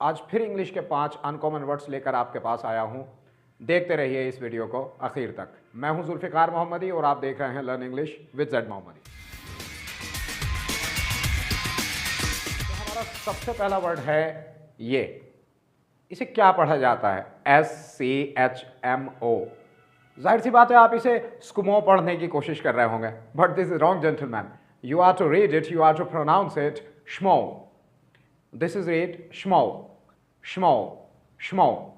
आज फिर इंग्लिश के 5 अनकॉमन वर्ड्स लेकर आपके पास आया हूँ। देखते रहिए इस वीडियो को आखिर तक। मैं हूँ जुल्फ़िकार मोहम्मदी और आप देख रहे हैं लर्न इंग्लिश विद ज़ेड मोहम्मदी। तो हमारा सबसे पहला वर्ड है ये। इसे क्या पढ़ा जाता है? SCHMO। जाहिर सी बात है आप इसे स्कुमो पढ़ने की कोशिश कर रहे होंगे, but this is wrong gentleman. You are to read it, you are to pronounce it schmo. This is read schmo, schmo, schmo.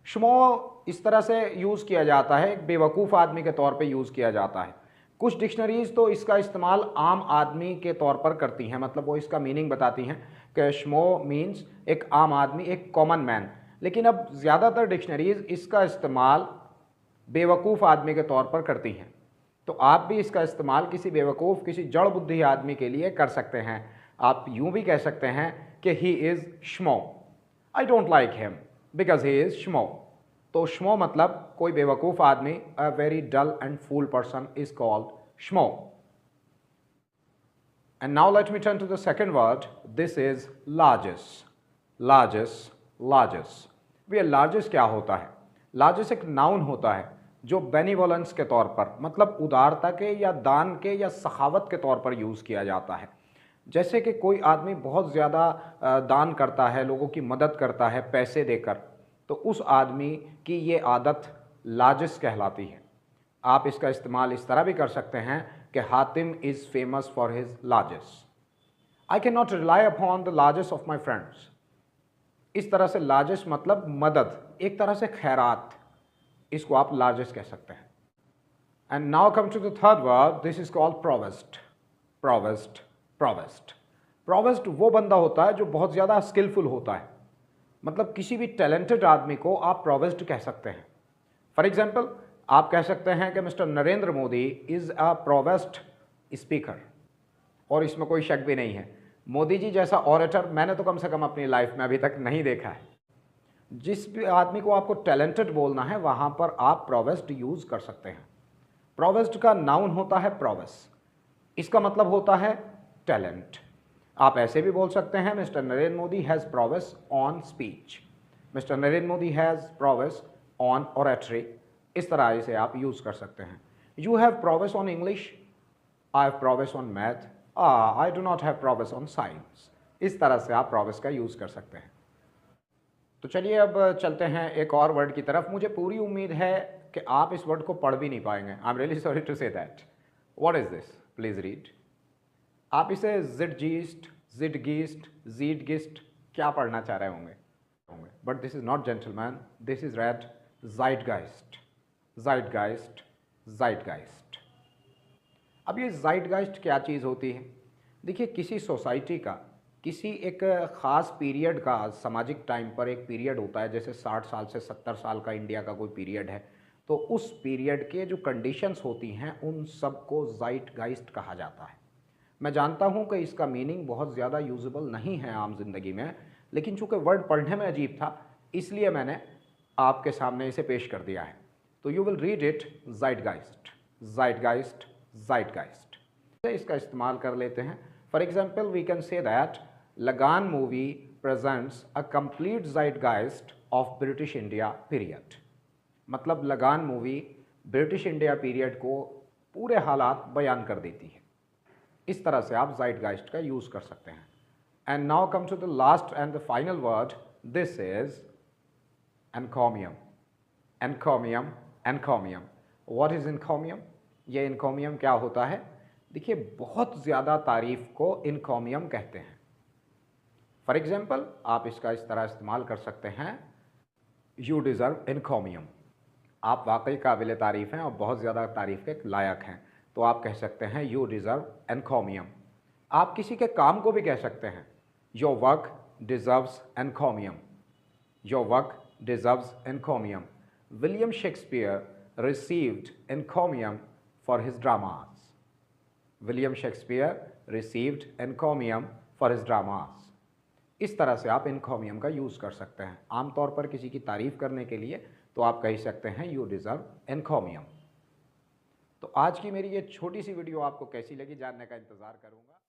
Schmo इस तरह से यूज़ किया जाता है, एक बेवकूफ़ आदमी के तौर पे यूज़ किया जाता है। कुछ डिक्शनरीज तो इसका इस्तेमाल आम आदमी के तौर पर करती हैं, मतलब वो इसका मीनिंग बताती हैं कि श्मो मीन्स एक आम आदमी, एक कॉमन मैन। लेकिन अब ज़्यादातर डिक्शनरीज इसका इस्तेमाल बेवकूफ़ आदमी के तौर पर करती हैं, तो आप भी इसका इस्तेमाल किसी बेवकूफ़, किसी जड़ बुद्धि आदमी के लिए कर सकते हैं। आप यूं भी कह सकते हैं कि he is schmo, I don't like him because he is schmo. तो श्मो मतलब कोई बेवकूफ़ आदमी, a very dull and fool person is called schmo. And now let me turn to the second word. This is largesse, largesse, largesse. भैया largesse क्या होता है? लार्जेस एक नाउन होता है जो बेनिवोलेंस के तौर पर, मतलब उदारता के या दान के या सखावत के तौर पर यूज़ किया जाता है। जैसे कि कोई आदमी बहुत ज़्यादा दान करता है, लोगों की मदद करता है पैसे देकर, तो उस आदमी की ये आदत लार्जेस कहलाती है। आप इसका इस्तेमाल इस तरह भी कर सकते हैं कि Hatim is famous for his largesse. I can not rely upon the largesse of my friends. इस तरह से लार्जेस मतलब मदद, एक तरह से खैरात, इसको आप लार्जेस्ट कह सकते हैं। And now come to the third word. This is called provost, provost, provost. Provost वो बंदा होता है जो बहुत ज़्यादा स्किलफुल होता है, मतलब किसी भी टैलेंटेड आदमी को आप प्रोवेस्ट कह सकते हैं। फॉर एग्जाम्पल आप कह सकते हैं कि mister Narendra Modi is a provost speaker, और इसमें कोई शक भी नहीं है। मोदी जी जैसा ऑरेटर मैंने तो कम से कम अपनी लाइफ में अभी तक नहीं देखा है। जिस भी आदमी को आपको टैलेंटेड बोलना है वहाँ पर आप प्रोवेस्ट यूज़ कर सकते हैं। प्रोवेस्ट का नाउन होता है प्रोवेस, इसका मतलब होता है टैलेंट। आप ऐसे भी बोल सकते हैं mister Narendra Modi has prowess on speech, mister Narendra Modi has prowess on oratory. इस तरह इसे आप यूज़ कर सकते हैं। You have prowess on English, I have prowess on math, I do not have prowess on science. इस तरह से आप प्रोवेस का यूज़ कर सकते हैं। तो चलिए अब चलते हैं एक और वर्ड की तरफ। मुझे पूरी उम्मीद है कि आप इस वर्ड को पढ़ भी नहीं पाएंगे। I am really sorry to say that. What is this? Please read. आप इसे जिडगीस्ट, जिडगीस्ट, जीडगिस्ट क्या पढ़ना चाह रहे होंगे, but this is not gentleman, this is read zeitgeist, zeitgeist, zeitgeist. अब ये ज़ाइटगाइस्ट क्या चीज़ होती है? देखिए, किसी सोसाइटी का, किसी एक ख़ास पीरियड का, सामाजिक टाइम पर एक पीरियड होता है, जैसे 60 साल से 70 साल का इंडिया का कोई पीरियड है, तो उस पीरियड के जो कंडीशंस होती हैं उन सब को ज़ाइटगाइस्ट कहा जाता है। मैं जानता हूं कि इसका मीनिंग बहुत ज़्यादा यूजेबल नहीं है आम जिंदगी में, लेकिन चूंकि वर्ड पढ़ने में अजीब था इसलिए मैंने आपके सामने इसे पेश कर दिया है। तो you will read it zeitgeist, zeitgeist, zeitgeist. इसका इस्तेमाल कर लेते हैं। For example we can say that Lagaan movie presents a complete zeitgeist of British India period. मतलब Lagaan movie British India period को पूरे हालात बयान कर देती है। इस तरह से आप ज़ाइटगाइस्ट का यूज़ कर सकते हैं। And now come to the last and the final word. This is encomium, encomium, encomium. What is encomium? ये एनकोमियम क्या होता है? देखिए, बहुत ज़्यादा तारीफ़ को एनकोमियम कहते हैं। फॉर एग्जाम्पल आप इसका इस तरह इस्तेमाल कर सकते हैं, यू डिज़र्व एनकोमियम। आप वाकई काबिल तारीफ़ हैं और बहुत ज़्यादा तारीफ़ के लायक हैं, तो आप कह सकते हैं यू डिज़र्व एनकोमियम। आप किसी के काम को भी कह सकते हैं, your work deserves encomium, your work deserves encomium. William Shakespeare received encomium for his dramas. William Shakespeare received encomium for his dramas. इस तरह से आप encomium का यूज़ कर सकते हैं। आमतौर पर किसी की तारीफ़ करने के लिए तो आप कह सकते हैं you deserve encomium। तो आज की मेरी ये छोटी सी वीडियो आपको कैसी लगी जानने का इंतज़ार करूँगा।